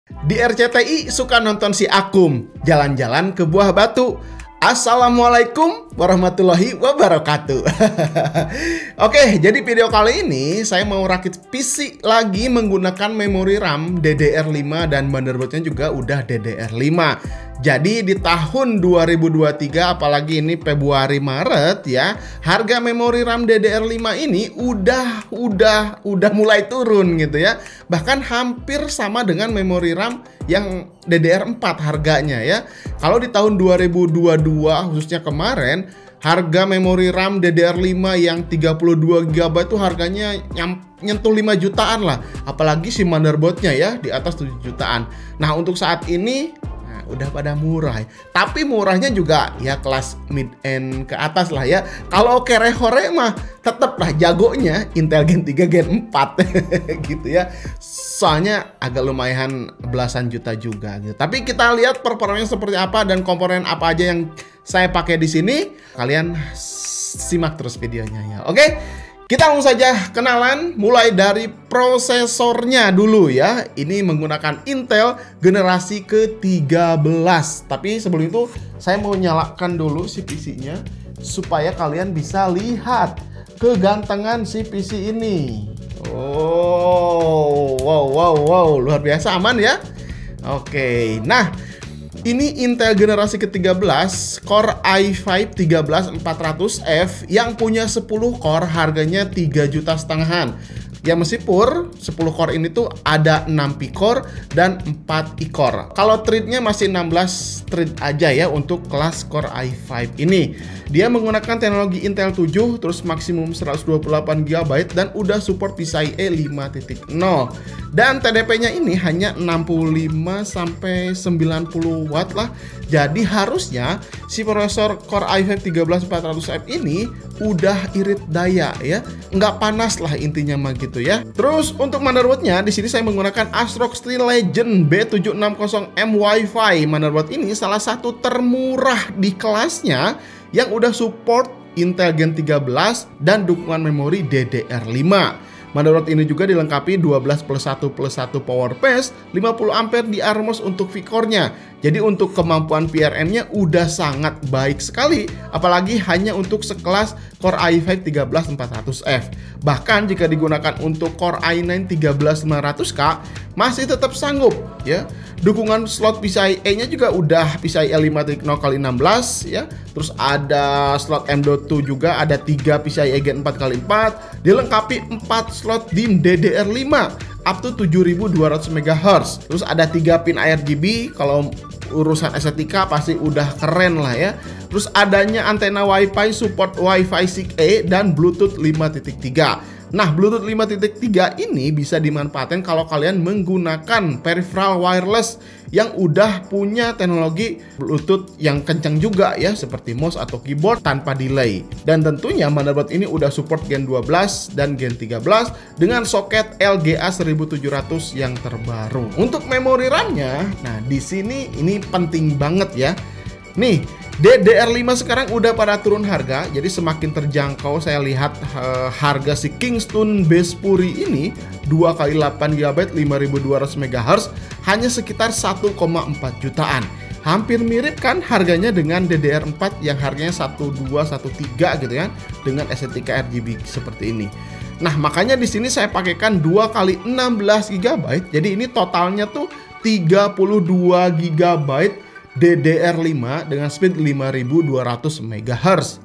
Di RCTI suka nonton si Akum jalan-jalan ke Buah Batu. Assalamualaikum warahmatullahi wabarakatuh. Oke, jadi video kali ini saya mau rakit PC lagi menggunakan memori RAM DDR5 dan motherboardnya juga udah DDR5. Jadi di tahun 2023, apalagi ini Februari Maret ya, harga memori RAM DDR5 ini udah mulai turun gitu ya. Bahkan hampir sama dengan memori RAM yang DDR4 harganya ya. Kalau di tahun 2022 khususnya kemarin, harga memori RAM DDR5 yang 32 GB itu harganya nyentuh 5 jutaan lah. Apalagi si motherboardnya ya di atas 7 jutaan. Nah, untuk saat ini udah pada murah, tapi murahnya juga ya kelas mid end ke atas lah ya. Kalau kere-hore mah tetep lah jagonya Intel Gen 3 Gen 4 gitu ya. Soalnya agak lumayan belasan juta juga gitu. Tapi kita lihat performanya seperti apa dan komponen apa aja yang saya pakai di sini. Kalian simak terus videonya ya. Oke? Kita langsung saja kenalan mulai dari prosesornya dulu ya. Ini menggunakan Intel generasi ke-13. Tapi sebelum itu saya mau nyalakan dulu si PC-nya supaya kalian bisa lihat kegantengan si PC ini. Oh, wow, luar biasa, aman ya. Oke, nah ini Intel generasi ke-13 Core i5 13400F yang punya 10 core, harganya 3,5 jutaan. Ya meskipun 10 core ini tuh ada 6 P-core dan 4 E-core. Kalau thread-nya masih 16 thread aja ya untuk kelas Core i5 ini. Dia menggunakan teknologi Intel 7 terus maksimum 128 GB dan udah support PCIe 5.0. Dan TDP-nya ini hanya 65 sampai 90 watt lah. Jadi harusnya si prosesor Core i5 13400F ini udah irit daya ya. Nggak panas lah intinya mah gitu ya. Terus untuk motherboardnya di sini saya menggunakan ASRock Steel Legend B760M Wi-Fi. Motherboard ini salah satu termurah di kelasnya yang udah support Intel Gen 13 dan dukungan memori DDR5. Motherboard ini juga dilengkapi 12+1+1 power paste, 50 ampere di ARMOS untuk V-core-nya. Jadi untuk kemampuan PRM-nya udah sangat baik sekali, apalagi hanya untuk sekelas Core i5 13400F. Bahkan jika digunakan untuk Core i9 13500K masih tetap sanggup ya. Dukungan slot PCIe-nya juga udah PCIe 5.0x16 ya. Terus ada slot M.2 juga, ada 3 PCIe Gen 4x4, dilengkapi 4 slot DIMM DDR5 up to 7200 MHz. Terus ada 3 pin RGB, kalau urusan estetika pasti udah keren lah ya. Terus adanya antena Wi-Fi, support Wi-Fi 6E dan Bluetooth 5.3. Nah, Bluetooth 5.3 ini bisa dimanfaatkan kalau kalian menggunakan peripheral wireless yang udah punya teknologi Bluetooth yang kencang juga ya, seperti mouse atau keyboard tanpa delay. Dan tentunya motherboard ini udah support Gen 12 dan Gen 13 dengan soket LGA 1700 yang terbaru. Untuk memori RAM-nya, nah di sini ini penting banget ya. Nih, DDR5 sekarang udah pada turun harga, jadi semakin terjangkau. Saya lihat harga si Kingston Bespuri ini 2x8 GB 5200 MHz hanya sekitar 1,4 jutaan. Hampir mirip kan harganya dengan DDR4 yang harganya 1213 gitu kan, dengan estetika RGB seperti ini. Nah, makanya di sini saya pakaikan 2x16 GB. Jadi ini totalnya tuh 32 GB DDR5 dengan speed 5200 MHz.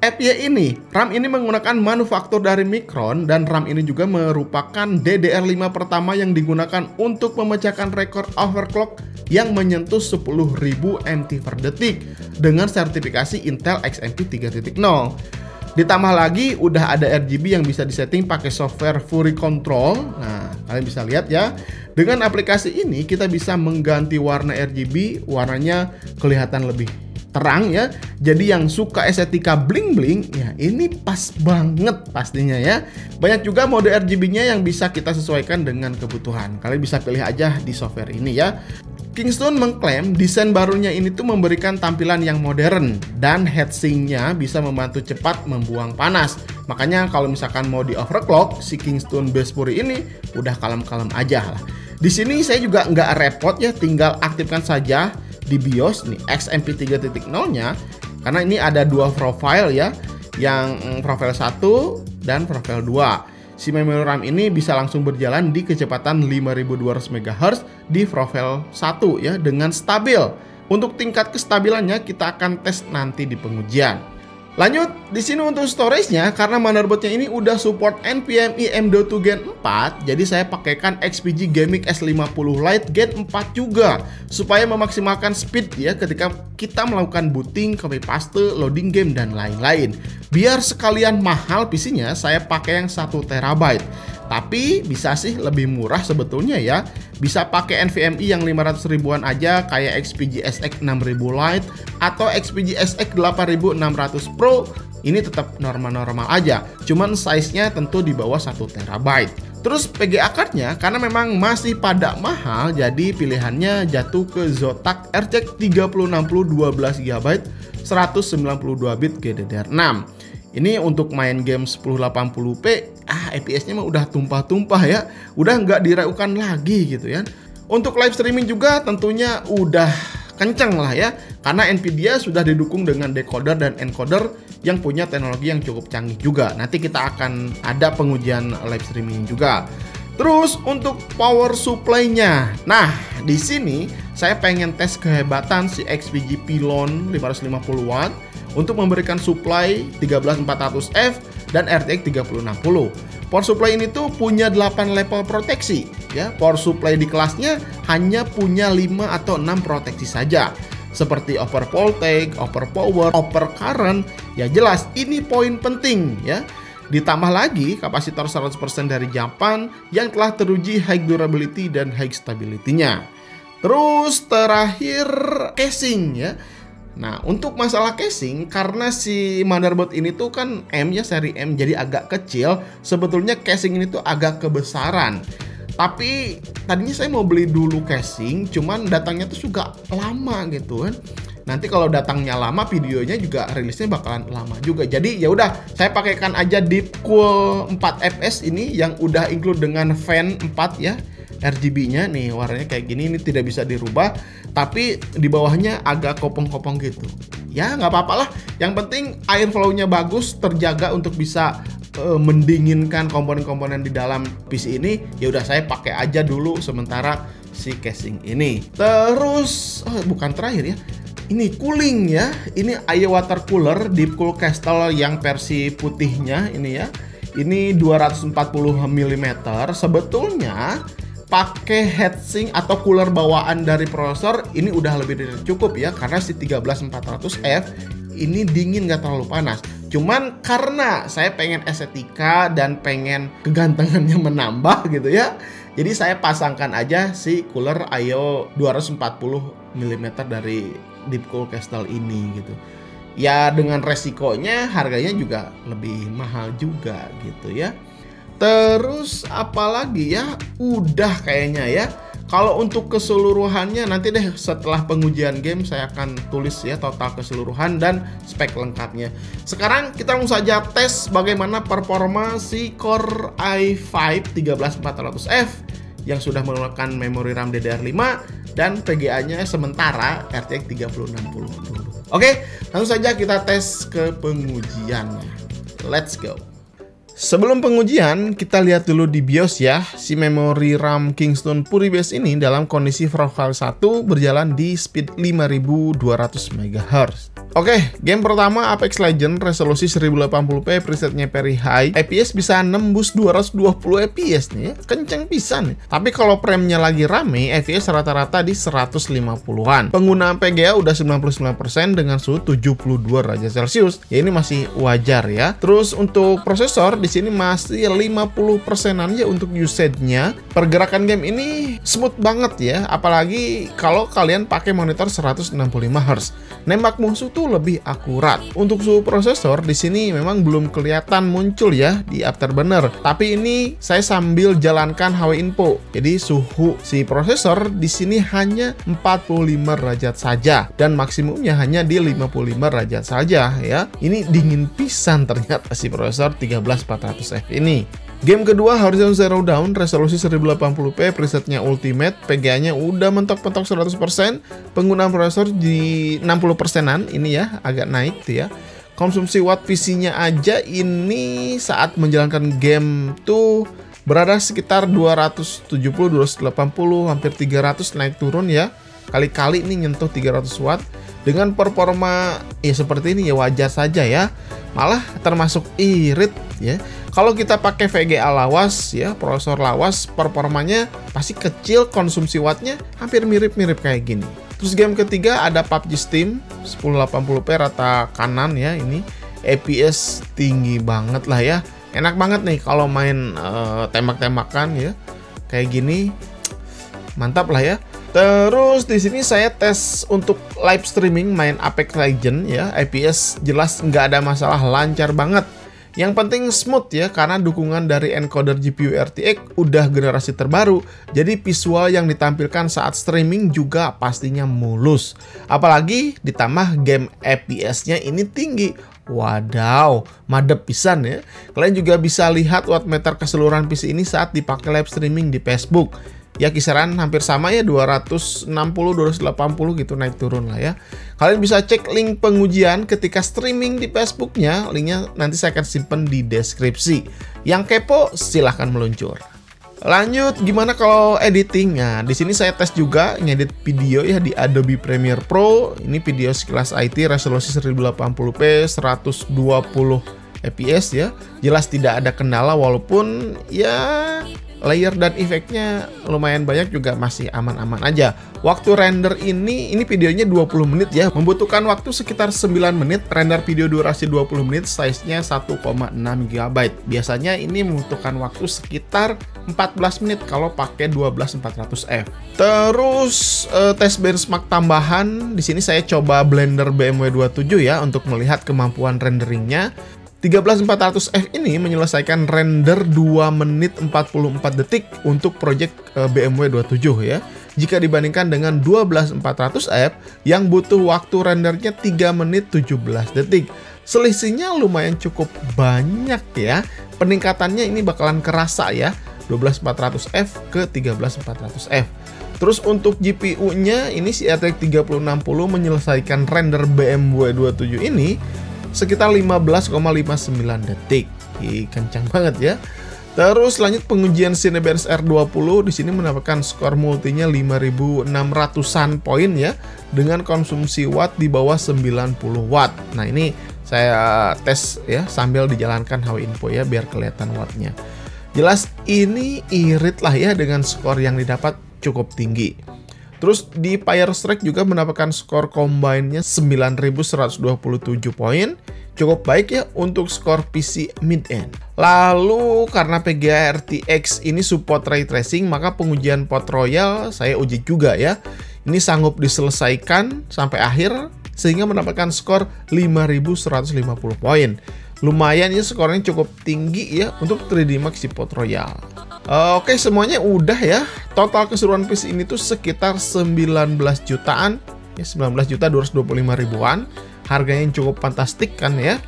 FY ini, RAM ini menggunakan manufaktur dari Micron dan RAM ini juga merupakan DDR5 pertama yang digunakan untuk memecahkan rekor overclock yang menyentuh 10.000 MT per detik dengan sertifikasi Intel XMP 3.0. Ditambah lagi udah ada RGB yang bisa disetting pakai software Fury Control. Nah, kalian bisa lihat ya. Dengan aplikasi ini kita bisa mengganti warna RGB, warnanya kelihatan lebih terang ya. Jadi yang suka estetika bling-bling ya ini pas banget pastinya ya. Banyak juga mode RGB-nya yang bisa kita sesuaikan dengan kebutuhan. Kalian bisa pilih aja di software ini ya. Kingston mengklaim desain barunya ini tuh memberikan tampilan yang modern dan heatsinknya bisa membantu cepat membuang panas. Makanya kalau misalkan mau di overclock, si Kingston Bespuri ini udah kalem-kalem aja lah. Di sini saya juga nggak repot ya, tinggal aktifkan saja di BIOS nih XMP 3.0-nya, karena ini ada dua profile ya, yang profile 1 dan profile 2. Si memory RAM ini bisa langsung berjalan di kecepatan 5200 MHz di profile 1 ya, dengan stabil. Untuk tingkat kestabilannya kita akan tes nanti di pengujian. Lanjut, di sini untuk storage-nya, karena motherboardnya ini udah support NVMe M.2 Gen 4, jadi saya pakaikan XPG Gaming S50 Lite Gen 4 juga, supaya memaksimalkan speed ya ketika kita melakukan booting, copy paste, loading game, dan lain-lain. Biar sekalian mahal PC-nya, saya pakai yang 1 TB. Tapi bisa sih lebih murah sebetulnya ya. Bisa pakai NVMe yang 500 ribuan aja kayak XPG SX 6000 Lite atau XPG SX 8600 Pro. Ini tetap normal-normal aja. Cuman size-nya tentu di bawah 1 TB. Terus PGA card-nya karena memang masih pada mahal, jadi pilihannya jatuh ke Zotac RTX 3060 12GB 192 bit GDDR6. Ini untuk main game 1080p, FPS-nya mah udah tumpah-tumpah ya, udah nggak diragukan lagi gitu ya. Untuk live streaming juga tentunya udah kenceng lah ya, karena Nvidia sudah didukung dengan decoder dan encoder yang punya teknologi yang cukup canggih juga. Nanti kita akan ada pengujian live streaming juga. Terus untuk power supply-nya, nah di sini saya pengen tes kehebatan si XPG Pylon 550 watt untuk memberikan supply 13400F dan RTX 3060. Power supply ini tuh punya 8 level proteksi ya. Power supply di kelasnya hanya punya 5 atau 6 proteksi saja, seperti over voltage, over power, over current. Ya jelas ini poin penting ya. Ditambah lagi kapasitor 100% dari Jepang yang telah teruji high durability dan high stability-nya. Terus terakhir casing ya. Nah, untuk masalah casing, karena si motherboard ini tuh kan M ya, seri M, jadi agak kecil. Sebetulnya casing ini tuh agak kebesaran. Tapi tadinya saya mau beli dulu casing, cuman datangnya tuh juga lama gitu kan. Nanti kalau datangnya lama, videonya juga rilisnya bakalan lama juga. Jadi ya udah, saya pakaikan aja Deepcool 4 fps ini yang udah include dengan fan 4 ya. RGB-nya nih warnanya kayak gini, ini tidak bisa dirubah, tapi di bawahnya agak kopong-kopong gitu. Ya nggak apa-apa lah, yang penting air flow-nya bagus, terjaga untuk bisa mendinginkan komponen-komponen di dalam PC ini. Ya udah, saya pakai aja dulu sementara si casing ini. Terus bukan terakhir ya, ini cooling ya. Ini air water cooler Deepcool Crystal yang versi putihnya ini ya. Ini 240 mm. Sebetulnya pakai heatsink atau cooler bawaan dari prosesor ini udah lebih dari cukup ya, karena si 13400F ini dingin nggak terlalu panas. Cuman karena saya pengen estetika dan pengen kegantengannya menambah gitu ya, jadi saya pasangkan aja si cooler IO 240 mm dari Deepcool Crystal ini gitu. Ya dengan resikonya harganya juga lebih mahal juga gitu ya. Terus apalagi ya, udah kayaknya ya. Kalau untuk keseluruhannya nanti deh setelah pengujian game saya akan tulis ya total keseluruhan dan spek lengkapnya. Sekarang kita langsung saja tes bagaimana performa si Core i5 13400F yang sudah menggunakan memori RAM DDR5 dan VGA-nya sementara RTX 3060 dulu. Oke, langsung saja kita tes ke pengujiannya. Let's go. Sebelum pengujian, kita lihat dulu di BIOS ya. Si memori RAM Kingston FuryBase ini dalam kondisi profile 1 berjalan di speed 5200 MHz. Oke, game pertama Apex Legends resolusi 1080p, presetnya very high. FPS bisa nembus 220 FPS nih, kenceng pisan nih. Tapi kalau frame-nya lagi rame, FPS rata-rata di 150-an. Penggunaan PGA udah 99% dengan suhu 72 derajat Celcius. Ya ini masih wajar ya. Terus untuk prosesor di sini masih 50%-an ya untuk usage-nya. Pergerakan game ini smooth banget ya, apalagi kalau kalian pakai monitor 165 Hz. Nembak musuh tuh lebih akurat. Untuk suhu prosesor di sini memang belum kelihatan muncul ya di Afterburner. Tapi ini saya sambil jalankan HW Info. Jadi suhu si prosesor di sini hanya 45 derajat saja dan maksimumnya hanya di 55 derajat saja ya. Ini dingin pisan ternyata si prosesor 13400F ini. Game kedua Horizon Zero Dawn, resolusi 1080p, presetnya Ultimate, PGA-nya udah mentok-mentok 100%, penggunaan prosesor di 60%-an, ini ya, agak naik tuh ya. Konsumsi watt PC-nya aja ini saat menjalankan game tuh berada sekitar 270, 280, hampir 300 naik turun ya. Kali-kali ini nyentuh 300 watt. Dengan performa ya seperti ini ya wajar saja ya. Malah termasuk irit ya. Kalau kita pakai VGA lawas ya, prosesor lawas, performanya pasti kecil, konsumsi wattnya hampir mirip-mirip kayak gini. Terus game ketiga ada PUBG Steam 1080p rata kanan ya, ini FPS tinggi banget lah ya. Enak banget nih kalau main tembak-tembakan ya. Kayak gini mantap lah ya. Terus di sini saya tes untuk live streaming main Apex Legends ya, FPS jelas nggak ada masalah, lancar banget. Yang penting smooth ya, karena dukungan dari encoder GPU RTX udah generasi terbaru, jadi visual yang ditampilkan saat streaming juga pastinya mulus. Apalagi ditambah game FPS-nya ini tinggi. Wadaw, madep pisan ya. Kalian juga bisa lihat wattmeter keseluruhan PC ini saat dipakai live streaming di Facebook. Ya kisaran hampir sama ya, 260, 280 gitu naik turun lah ya. Kalian bisa cek link pengujian ketika streaming di Facebooknya, linknya nanti saya akan simpen di deskripsi. Yang kepo silahkan meluncur. Lanjut, gimana kalau editing? Nah, di sini saya tes juga ngedit video ya di Adobe Premiere Pro. Ini video sekelas IT, resolusi 1080p, 120 fps ya. Jelas tidak ada kendala walaupun ya layer dan efeknya lumayan banyak juga masih aman-aman aja. Waktu render ini videonya 20 menit ya, membutuhkan waktu sekitar 9 menit. Render video durasi 20 menit, size-nya 1,6 GB. Biasanya ini membutuhkan waktu sekitar 14 menit kalau pakai 12400F. Terus tes benchmark tambahan, di sini saya coba Blender BMW 27 ya untuk melihat kemampuan renderingnya. 13400F ini menyelesaikan render 2 menit 44 detik untuk project BMW 27 ya. Jika dibandingkan dengan 12400F yang butuh waktu rendernya 3 menit 17 detik. Selisihnya lumayan cukup banyak ya. Peningkatannya ini bakalan kerasa ya. 12400F ke 13400F. Terus untuk GPU-nya ini si RTX 3060 menyelesaikan render BMW 27 ini sekitar 15,59 detik. Kencang banget ya. Terus lanjut pengujian Cinebench R20, di sini mendapatkan skor multinya 5600-an poin ya, dengan konsumsi watt di bawah 90 watt. Nah, ini saya tes ya sambil dijalankan HW Info ya biar kelihatan wattnya. Jelas ini irit lah ya dengan skor yang didapat cukup tinggi. Terus di Firestrike juga mendapatkan skor combine-nya 9127 poin. Cukup baik ya untuk skor PC mid-end. Lalu karena PGA RTX ini support ray tracing, maka pengujian Port Royal saya uji juga ya. Ini sanggup diselesaikan sampai akhir sehingga mendapatkan skor 5150 poin. Lumayan ya, skornya cukup tinggi ya untuk 3D Max di Port Royal. Oke, semuanya udah ya. Total keseluruhan PC ini tuh sekitar 19 jutaan. Ya, 19.225.000-an. Harganya yang cukup fantastik kan ya.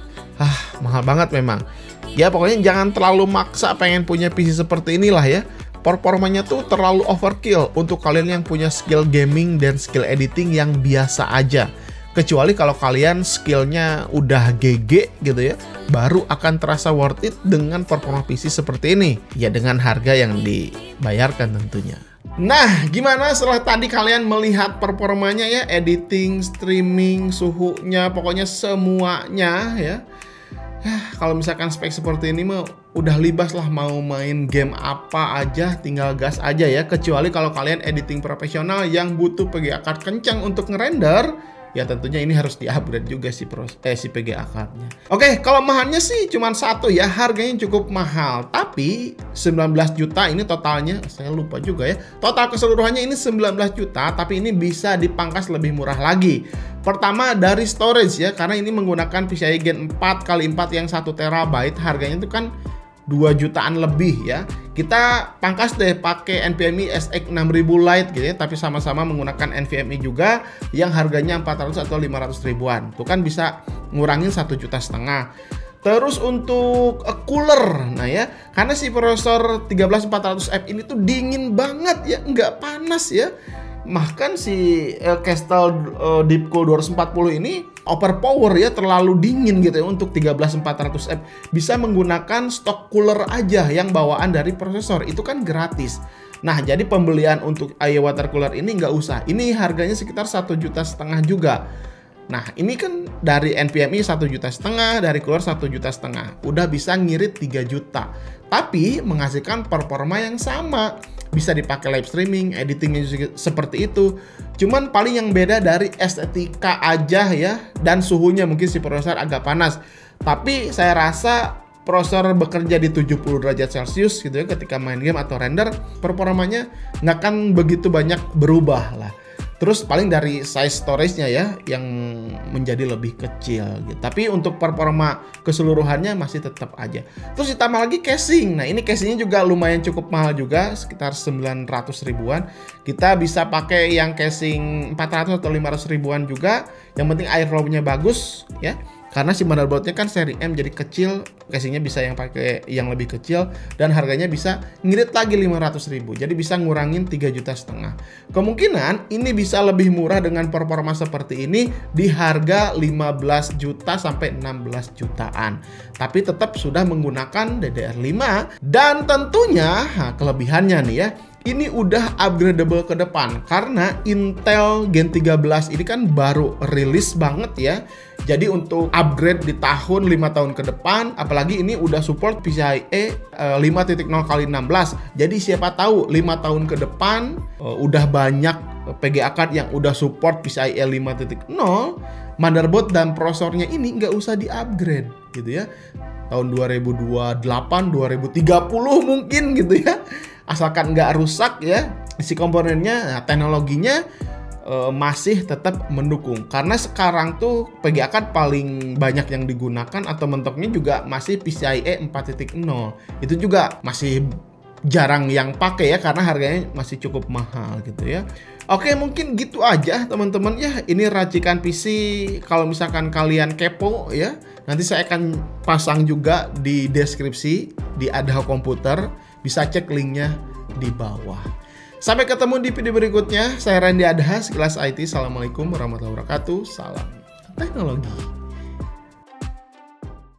Mahal banget memang. Ya pokoknya jangan terlalu maksa pengen punya PC seperti inilah ya. Performanya tuh terlalu overkill untuk kalian yang punya skill gaming dan skill editing yang biasa aja. Kecuali kalau kalian skillnya udah GG gitu ya, baru akan terasa worth it dengan performa PC seperti ini. Ya dengan harga yang dibayarkan tentunya. Nah, gimana setelah tadi kalian melihat performanya ya, editing, streaming, suhunya, pokoknya semuanya ya. Kalau misalkan spek seperti ini mah udah libas lah, mau main game apa aja tinggal gas aja ya. Kecuali kalau kalian editing profesional yang butuh PGA card kencang untuk ngerender, ya tentunya ini harus di-upgrade juga si PGA card-nya. Oke, kelemahannya sih cuma satu ya, harganya cukup mahal. Tapi 19 juta ini totalnya, saya lupa juga ya. Total keseluruhannya ini 19 juta, tapi ini bisa dipangkas lebih murah lagi. Pertama dari storage ya, karena ini menggunakan PCIe Gen 4x4 yang 1 TB, harganya itu kan 2 jutaan lebih ya. Kita pangkas deh pakai NVMe SX 6000 Lite gitu ya, tapi sama-sama menggunakan NVMe juga yang harganya 400 atau 500 ribuan. Itu kan bisa ngurangin 1,5 juta. Terus untuk cooler, nah ya, karena si prosesor 13400F ini tuh dingin banget ya, nggak panas ya. Bahkan si Kestrel Deepcool 240 ini overpower ya, terlalu dingin gitu ya untuk 13400F. Bisa menggunakan stock cooler aja yang bawaan dari prosesor, itu kan gratis. Nah, jadi pembelian untuk AI water cooler ini nggak usah. Ini harganya sekitar 1,5 juta juga. Nah, ini kan dari NVMe 1,5 juta, dari cooler 1,5 juta. Udah bisa ngirit 3 juta. Tapi menghasilkan performa yang sama. Bisa dipakai live streaming, editingnya juga seperti itu. Cuman paling yang beda dari estetika aja ya, dan suhunya mungkin si prosesor agak panas. Tapi saya rasa prosesor bekerja di 70 derajat Celcius gitu ya, ketika main game atau render, performanya nggak akan begitu banyak berubah lah. Terus paling dari size storage-nya ya yang menjadi lebih kecil gitu. Tapi untuk performa keseluruhannya masih tetap aja. Terus ditambah lagi casing. Nah, ini casingnya juga lumayan cukup mahal juga, sekitar 900 ribuan. Kita bisa pakai yang casing 400 atau 500 ribuan juga. Yang penting airflow-nya bagus ya. Karena si motherboardnya kan seri M jadi kecil, casingnya bisa yang pakai yang lebih kecil, dan harganya bisa ngirit lagi 500 ribu. Jadi bisa ngurangin 3,5 juta. Kemungkinan ini bisa lebih murah dengan performa seperti ini di harga 15 juta sampai 16 jutaan. Tapi tetap sudah menggunakan DDR5, dan tentunya kelebihannya nih ya, ini udah upgradable ke depan karena Intel Gen 13 ini kan baru rilis banget ya. Jadi untuk upgrade di tahun 5 tahun ke depan, apalagi ini udah support PCIe 5.0x16. Jadi siapa tahu 5 tahun ke depan udah banyak PGA card yang udah support PCIe 5.0, motherboard dan prosesornya ini nggak usah di-upgrade gitu ya. Tahun 2028, 2030 mungkin gitu ya. Asalkan nggak rusak ya, isi komponennya, nah, teknologinya masih tetap mendukung. Karena sekarang tuh PGA card paling banyak yang digunakan atau mentoknya juga masih PCIe 4.0. Itu juga masih jarang yang pakai ya, karena harganya masih cukup mahal gitu ya. Oke, mungkin gitu aja teman-teman ya. Ini racikan PC, kalau misalkan kalian kepo ya, nanti saya akan pasang juga di deskripsi di Adha Komputer. Bisa cek linknya di bawah. Sampai ketemu di video berikutnya. Saya Randy Adha, sekilas IT. Assalamualaikum warahmatullahi wabarakatuh. Salam teknologi.